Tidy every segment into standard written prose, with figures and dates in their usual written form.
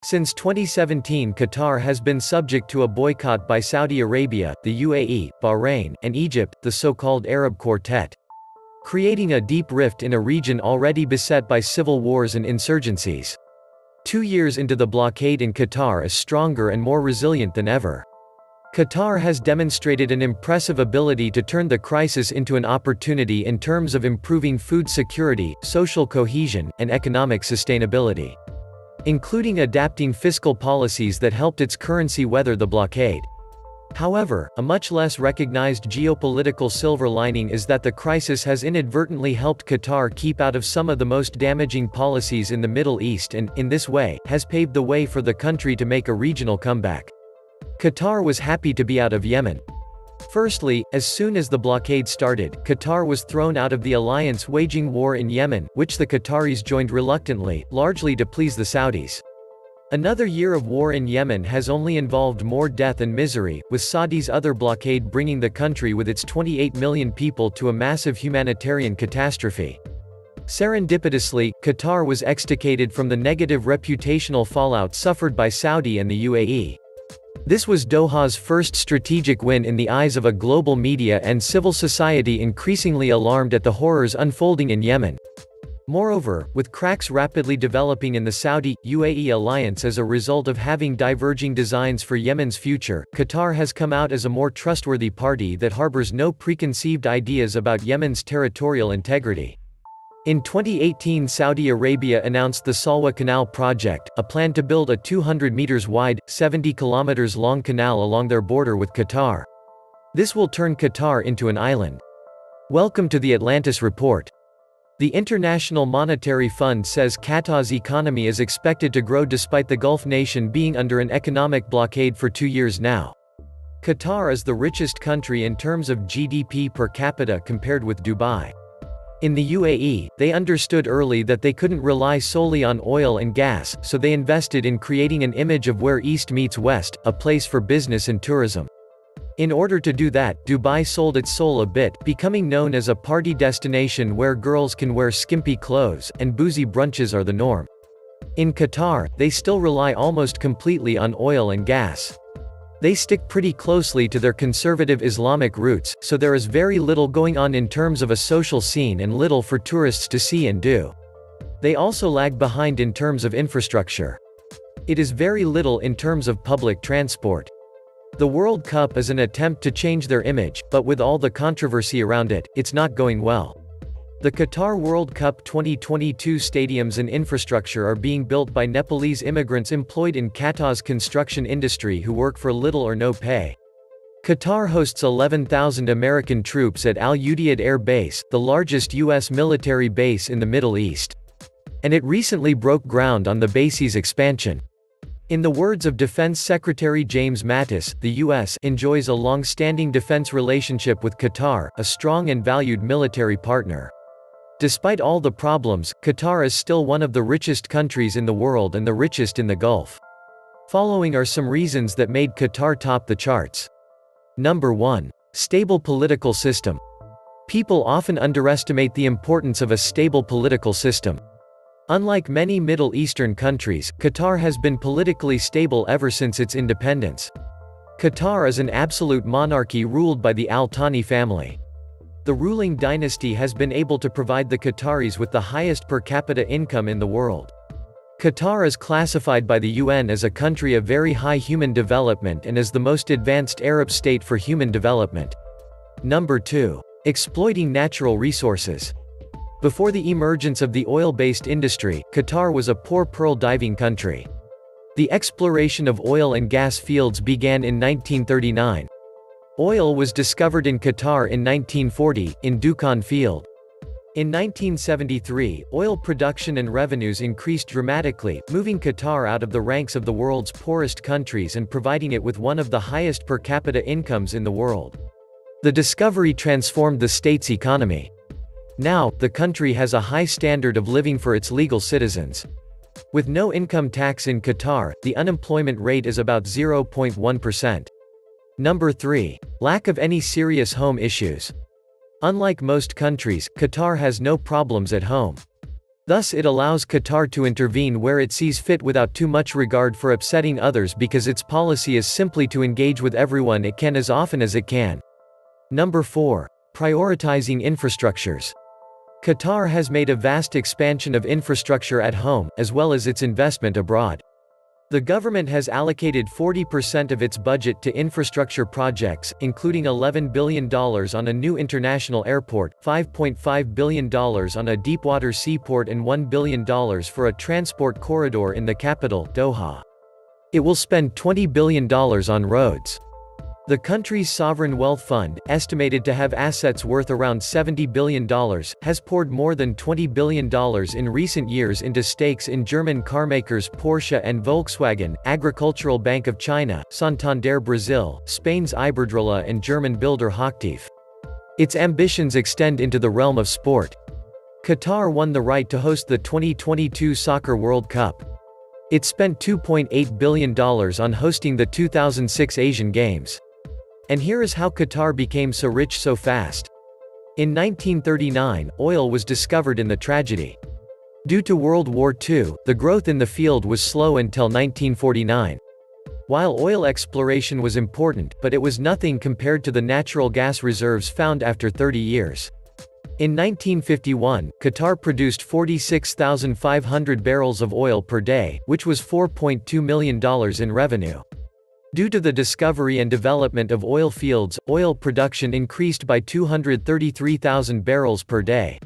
Since 2017, Qatar has been subject to a boycott by Saudi Arabia, the UAE, Bahrain, and Egypt, the so-called Arab Quartet, creating a deep rift in a region already beset by civil wars and insurgencies. 2 years into the blockade in Qatar is stronger and more resilient than ever. Qatar has demonstrated an impressive ability to turn the crisis into an opportunity in terms of improving food security, social cohesion, and economic sustainability, including adapting fiscal policies that helped its currency weather the blockade. However, a much less recognized geopolitical silver lining is that the crisis has inadvertently helped Qatar keep out of some of the most damaging policies in the Middle East and, in this way, has paved the way for the country to make a regional comeback. Qatar was happy to be out of Yemen. Firstly, as soon as the blockade started, Qatar was thrown out of the alliance waging war in Yemen, which the Qataris joined reluctantly, largely to please the Saudis. Another year of war in Yemen has only involved more death and misery, with Saudi's other blockade bringing the country with its 28 million people to a massive humanitarian catastrophe. Serendipitously, Qatar was extricated from the negative reputational fallout suffered by Saudi and the UAE. This was Doha's first strategic win in the eyes of a global media and civil society increasingly alarmed at the horrors unfolding in Yemen. Moreover, with cracks rapidly developing in the Saudi-UAE alliance as a result of having diverging designs for Yemen's future, Qatar has come out as a more trustworthy party that harbors no preconceived ideas about Yemen's territorial integrity. In 2018, Saudi Arabia announced the Salwa Canal project, a plan to build a 200 meters wide, 70 kilometers long canal along their border with Qatar. This will turn Qatar into an island. Welcome to the Atlantis Report. The International Monetary Fund says Qatar's economy is expected to grow despite the Gulf nation being under an economic blockade for 2 years now. Qatar is the richest country in terms of GDP per capita compared with Dubai. In the UAE, they understood early that they couldn't rely solely on oil and gas, so they invested in creating an image of where East meets West, a place for business and tourism. In order to do that, Dubai sold its soul a bit, becoming known as a party destination where girls can wear skimpy clothes, and boozy brunches are the norm. In Qatar, they still rely almost completely on oil and gas. They stick pretty closely to their conservative Islamic roots, so there is very little going on in terms of a social scene and little for tourists to see and do. They also lag behind in terms of infrastructure. It is very little in terms of public transport. The World Cup is an attempt to change their image, but with all the controversy around it, it's not going well. The Qatar World Cup 2022 stadiums and infrastructure are being built by Nepalese immigrants employed in Qatar's construction industry who work for little or no pay. Qatar hosts 11,000 American troops at Al Udeid Air Base, the largest U.S. military base in the Middle East. And it recently broke ground on the base's expansion. In the words of Defense Secretary James Mattis, the U.S. enjoys a long-standing defense relationship with Qatar, a strong and valued military partner. Despite all the problems, Qatar is still one of the richest countries in the world and the richest in the Gulf. Following are some reasons that made Qatar top the charts. Number 1. Stable political system. People often underestimate the importance of a stable political system. Unlike many Middle Eastern countries, Qatar has been politically stable ever since its independence. Qatar is an absolute monarchy ruled by the Al Thani family. The ruling dynasty has been able to provide the Qataris with the highest per capita income in the world. Qatar is classified by the UN as a country of very high human development and as the most advanced Arab state for human development. Number 2. Exploiting natural resources. Before the emergence of the oil-based industry, Qatar was a poor pearl diving country. The exploration of oil and gas fields began in 1939. Oil was discovered in Qatar in 1940, in Dukhan Field. In 1973, oil production and revenues increased dramatically, moving Qatar out of the ranks of the world's poorest countries and providing it with one of the highest per capita incomes in the world. The discovery transformed the state's economy. Now, the country has a high standard of living for its legal citizens. With no income tax in Qatar, the unemployment rate is about 0.1%. Number 3. Lack of any serious home issues. Unlike most countries, Qatar has no problems at home. Thus it allows Qatar to intervene where it sees fit without too much regard for upsetting others because its policy is simply to engage with everyone it can as often as it can. Number 4. Prioritizing infrastructures. Qatar has made a vast expansion of infrastructure at home, as well as its investment abroad. The government has allocated 40% of its budget to infrastructure projects, including $11 billion on a new international airport, $5.5 billion on a deepwater seaport and $1 billion for a transport corridor in the capital, Doha. It will spend $20 billion on roads. The country's sovereign wealth fund, estimated to have assets worth around $70 billion, has poured more than $20 billion in recent years into stakes in German carmakers Porsche and Volkswagen, Agricultural Bank of China, Santander Brazil, Spain's Iberdrola and German builder Hochtief. Its ambitions extend into the realm of sport. Qatar won the right to host the 2022 Soccer World Cup. It spent $2.8 billion on hosting the 2006 Asian Games. And here is how Qatar became so rich so fast. In 1939, oil was discovered in the tragedy. Due to World War II, the growth in the field was slow until 1949. While oil exploration was important, but it was nothing compared to the natural gas reserves found after 30 years. In 1951, Qatar produced 46,500 barrels of oil per day, which was $4.2 million in revenue. Due to the discovery and development of oil fields, oil production increased by 233,000 barrels per day.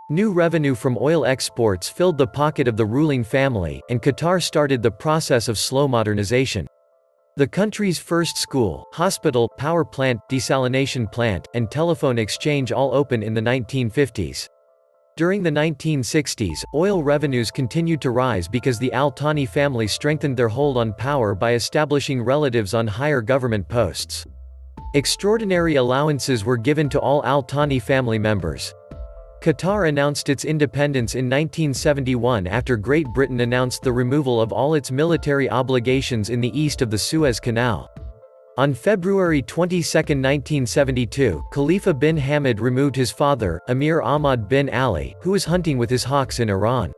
New revenue from oil exports filled the pocket of the ruling family, and Qatar started the process of slow modernization. The country's first school, hospital, power plant, desalination plant, and telephone exchange all opened in the 1950s. During the 1960s, oil revenues continued to rise because the Al Thani family strengthened their hold on power by establishing relatives on higher government posts. Extraordinary allowances were given to all Al Thani family members. Qatar announced its independence in 1971 after Great Britain announced the removal of all its military obligations in the east of the Suez Canal. On February 22, 1972, Khalifa bin Hamad removed his father, Emir Ahmad bin Ali, who was hunting with his hawks in Iran.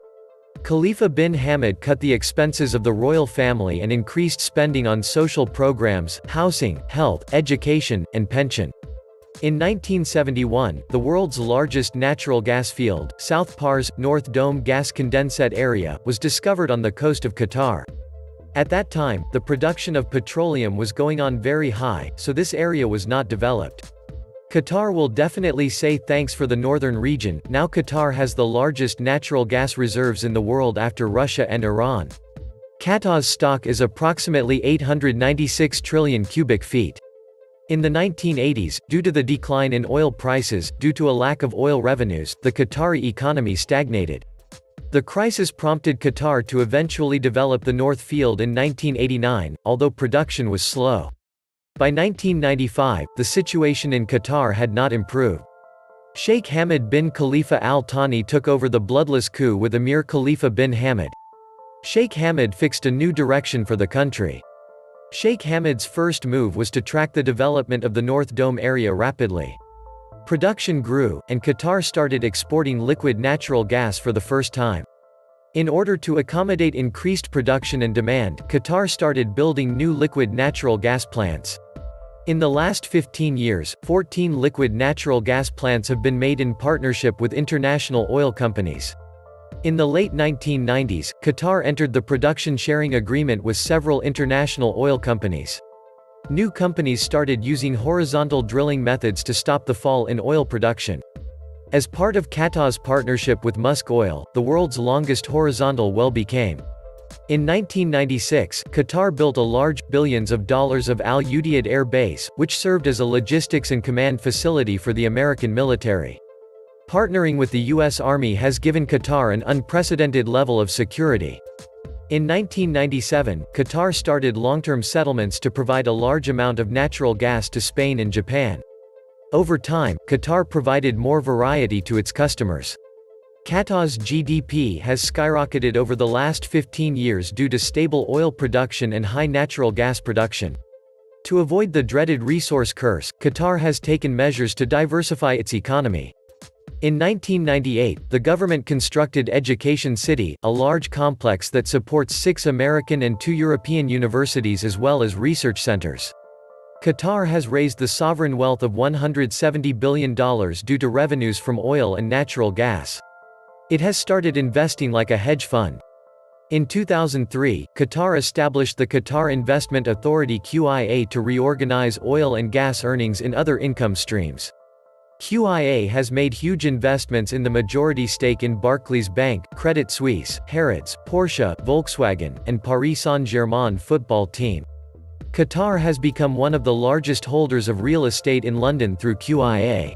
Khalifa bin Hamad cut the expenses of the royal family and increased spending on social programs, housing, health, education, and pension. In 1971, the world's largest natural gas field, South Par's North Dome gas condensate area, was discovered on the coast of Qatar. At that time, the production of petroleum was going on very high, so this area was not developed. Qatar will definitely say thanks for the northern region. Now Qatar has the largest natural gas reserves in the world after Russia and Iran. Qatar's stock is approximately 896 trillion cubic feet. In the 1980s, due to the decline in oil prices, due to a lack of oil revenues, the Qatari economy stagnated. The crisis prompted Qatar to eventually develop the North Field in 1989, although production was slow. By 1995, the situation in Qatar had not improved. Sheikh Hamad bin Khalifa Al Thani took over the bloodless coup with Emir Khalifa bin Hamad. Sheikh Hamad fixed a new direction for the country. Sheikh Hamad's first move was to track the development of the North Dome area rapidly. Production grew, and Qatar started exporting liquid natural gas for the first time. In order to accommodate increased production and demand, Qatar started building new liquid natural gas plants. In the last 15 years, 14 liquid natural gas plants have been made in partnership with international oil companies. In the late 1990s, Qatar entered the production sharing agreement with several international oil companies. New companies started using horizontal drilling methods to stop the fall in oil production. As part of Qatar's partnership with Musk Oil, the world's longest horizontal well became. In 1996, Qatar built a large, billions of dollars of Al Udeid Air Base, which served as a logistics and command facility for the American military. Partnering with the U.S. Army has given Qatar an unprecedented level of security. In 1997, Qatar started long-term settlements to provide a large amount of natural gas to Spain and Japan. Over time, Qatar provided more variety to its customers. Qatar's GDP has skyrocketed over the last 15 years due to stable oil production and high natural gas production. To avoid the dreaded resource curse, Qatar has taken measures to diversify its economy. In 1998, the government constructed Education City, a large complex that supports 6 American and 2 European universities as well as research centers. Qatar has raised the sovereign wealth of $170 billion due to revenues from oil and natural gas. It has started investing like a hedge fund. In 2003, Qatar established the Qatar Investment Authority (QIA) to reorganize oil and gas earnings in other income streams. QIA has made huge investments in the majority stake in Barclays Bank, Credit Suisse, Harrods, Porsche, Volkswagen, and Paris Saint-Germain football team. Qatar has become one of the largest holders of real estate in London through QIA.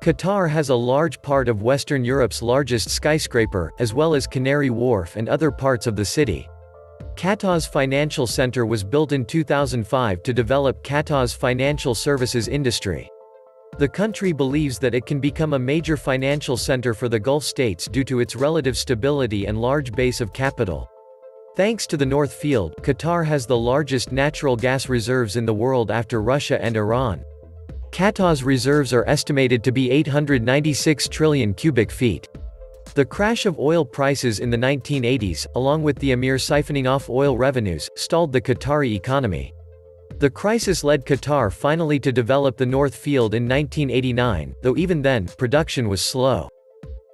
Qatar has a large part of Western Europe's largest skyscraper, as well as Canary Wharf and other parts of the city. Qatar's financial center was built in 2005 to develop Qatar's financial services industry. The country believes that it can become a major financial center for the Gulf states due to its relative stability and large base of capital. Thanks to the North Field, Qatar has the largest natural gas reserves in the world after Russia and Iran. Qatar's reserves are estimated to be 896 trillion cubic feet. The crash of oil prices in the 1980s, along with the emir siphoning off oil revenues, stalled the Qatari economy. The crisis led Qatar finally to develop the North Field in 1989, though even then, production was slow.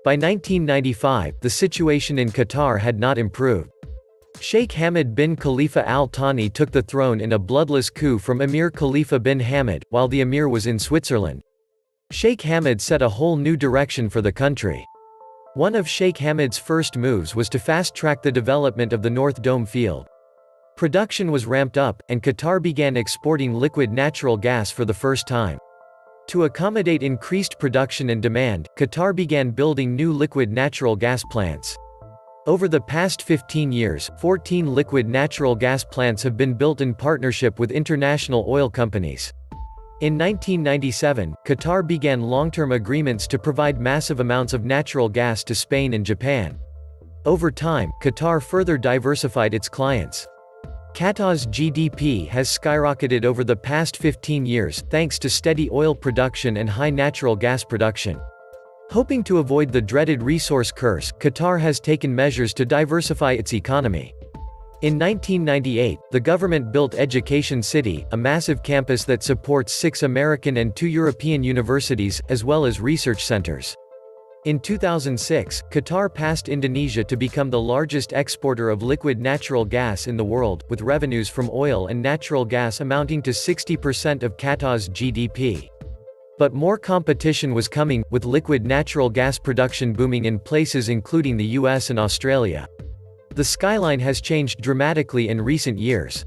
By 1995, the situation in Qatar had not improved. Sheikh Hamad bin Khalifa Al Thani took the throne in a bloodless coup from Emir Khalifa bin Hamad, while the emir was in Switzerland. Sheikh Hamad set a whole new direction for the country. One of Sheikh Hamad's first moves was to fast-track the development of the North Dome field. Production was ramped up, and Qatar began exporting liquid natural gas for the first time. To accommodate increased production and demand, Qatar began building new liquid natural gas plants. Over the past 15 years, 14 liquid natural gas plants have been built in partnership with international oil companies. In 1997, Qatar began long-term agreements to provide massive amounts of natural gas to Spain and Japan. Over time, Qatar further diversified its clients. Qatar's GDP has skyrocketed over the past 15 years, thanks to steady oil production and high natural gas production. Hoping to avoid the dreaded resource curse, Qatar has taken measures to diversify its economy. In 1998, the government built Education City, a massive campus that supports 6 American and 2 European universities, as well as research centers. In 2006, Qatar passed Indonesia to become the largest exporter of liquid natural gas in the world, with revenues from oil and natural gas amounting to 60% of Qatar's GDP. But more competition was coming, with liquid natural gas production booming in places including the US and Australia. The skyline has changed dramatically in recent years.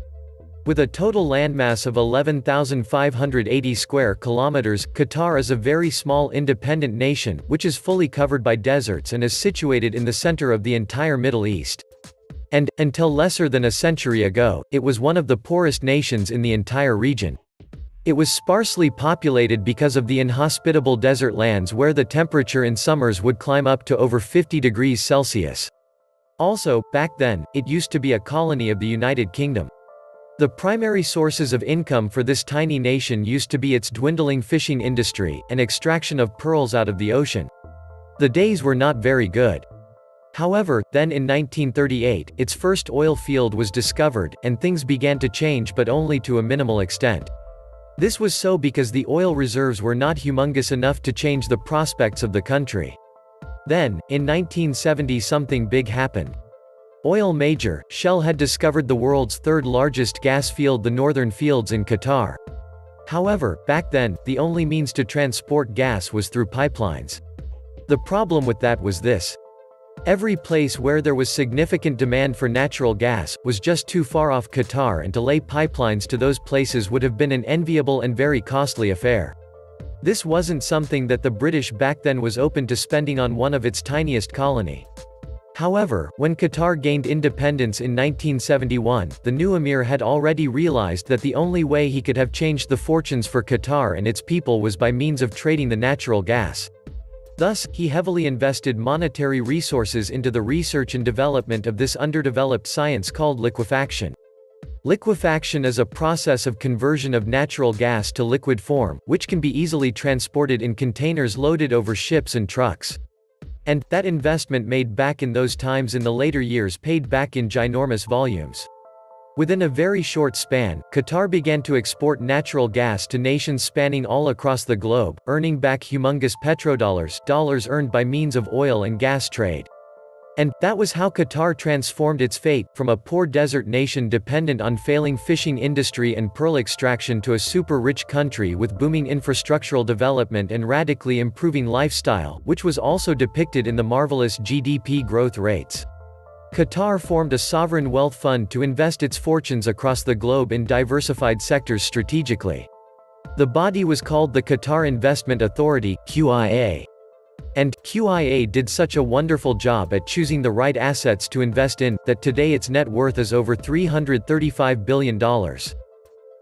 With a total landmass of 11,580 square kilometers, Qatar is a very small independent nation, which is fully covered by deserts and is situated in the center of the entire Middle East. And, until lesser than a century ago, it was one of the poorest nations in the entire region. It was sparsely populated because of the inhospitable desert lands where the temperature in summers would climb up to over 50 degrees Celsius. Also, back then, it used to be a colony of the United Kingdom. The primary sources of income for this tiny nation used to be its dwindling fishing industry, and extraction of pearls out of the ocean. The days were not very good. However, then in 1938, its first oil field was discovered, and things began to change but only to a minimal extent. This was so because the oil reserves were not humongous enough to change the prospects of the country. Then, in 1970 something big happened. Oil major, Shell had discovered the world's third largest gas field, the Northern Fields in Qatar. However, back then, the only means to transport gas was through pipelines. The problem with that was this. Every place where there was significant demand for natural gas, was just too far off Qatar, and to lay pipelines to those places would have been an enviable and very costly affair. This wasn't something that the British back then was open to spending on one of its tiniest colony. However, when Qatar gained independence in 1971, the new emir had already realized that the only way he could have changed the fortunes for Qatar and its people was by means of trading the natural gas. Thus, he heavily invested monetary resources into the research and development of this underdeveloped science called liquefaction. Liquefaction is a process of conversion of natural gas to liquid form, which can be easily transported in containers loaded over ships and trucks. And that investment made back in those times in the later years paid back in ginormous volumes. Within a very short span, Qatar began to export natural gas to nations spanning all across the globe, earning back humongous petrodollars, dollars earned by means of oil and gas trade. And that was how Qatar transformed its fate, from a poor desert nation dependent on failing fishing industry and pearl extraction to a super-rich country with booming infrastructural development and radically improving lifestyle, which was also depicted in the marvelous GDP growth rates. Qatar formed a sovereign wealth fund to invest its fortunes across the globe in diversified sectors strategically. The body was called the Qatar Investment Authority, QIA. And QIA did such a wonderful job at choosing the right assets to invest in, that today its net worth is over $335 billion.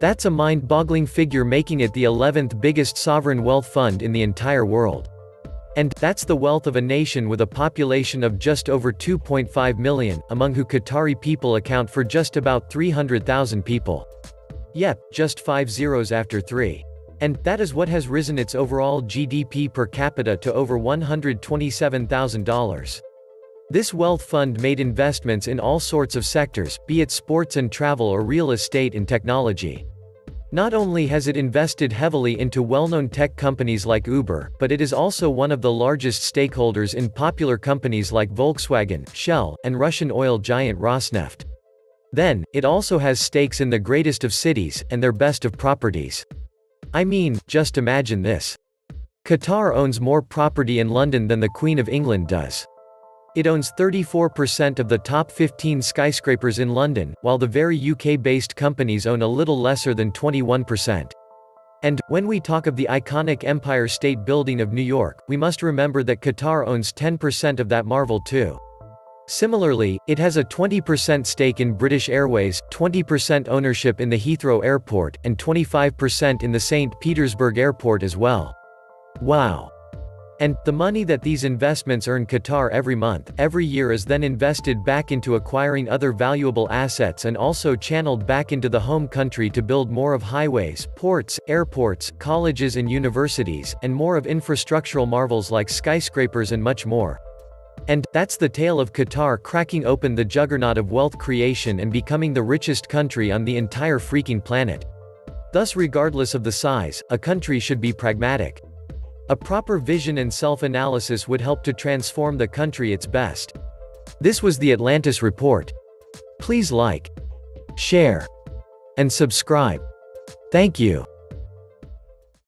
That's a mind-boggling figure, making it the 11th biggest sovereign wealth fund in the entire world. And that's the wealth of a nation with a population of just over 2.5 million, among who Qatari people account for just about 300,000 people. Yep, just 5 zeros after 3. And that is what has risen its overall GDP per capita to over $127,000. This wealth fund made investments in all sorts of sectors, be it sports and travel or real estate and technology. Not only has it invested heavily into well-known tech companies like Uber, but it is also one of the largest stakeholders in popular companies like Volkswagen, Shell, and Russian oil giant Rosneft. Then, it also has stakes in the greatest of cities, and their best of properties. I mean, just imagine this. Qatar owns more property in London than the Queen of England does. It owns 34% of the top 15 skyscrapers in London, while the very UK-based companies own a little lesser than 21%. And, when we talk of the iconic Empire State Building of New York, we must remember that Qatar owns 10% of that marvel too. Similarly, it has a 20% stake in British Airways, 20% ownership in the Heathrow Airport, and 25% in the St. Petersburg Airport as well. Wow. And, the money that these investments earn Qatar every month, every year is then invested back into acquiring other valuable assets and also channeled back into the home country to build more of highways, ports, airports, colleges and universities, and more of infrastructural marvels like skyscrapers and much more. And, that's the tale of Qatar cracking open the juggernaut of wealth creation and becoming the richest country on the entire freaking planet. Thus, regardless of the size, a country should be pragmatic. A proper vision and self-analysis would help to transform the country its best. This was the Atlantis Report. Please like, share, and subscribe. Thank you.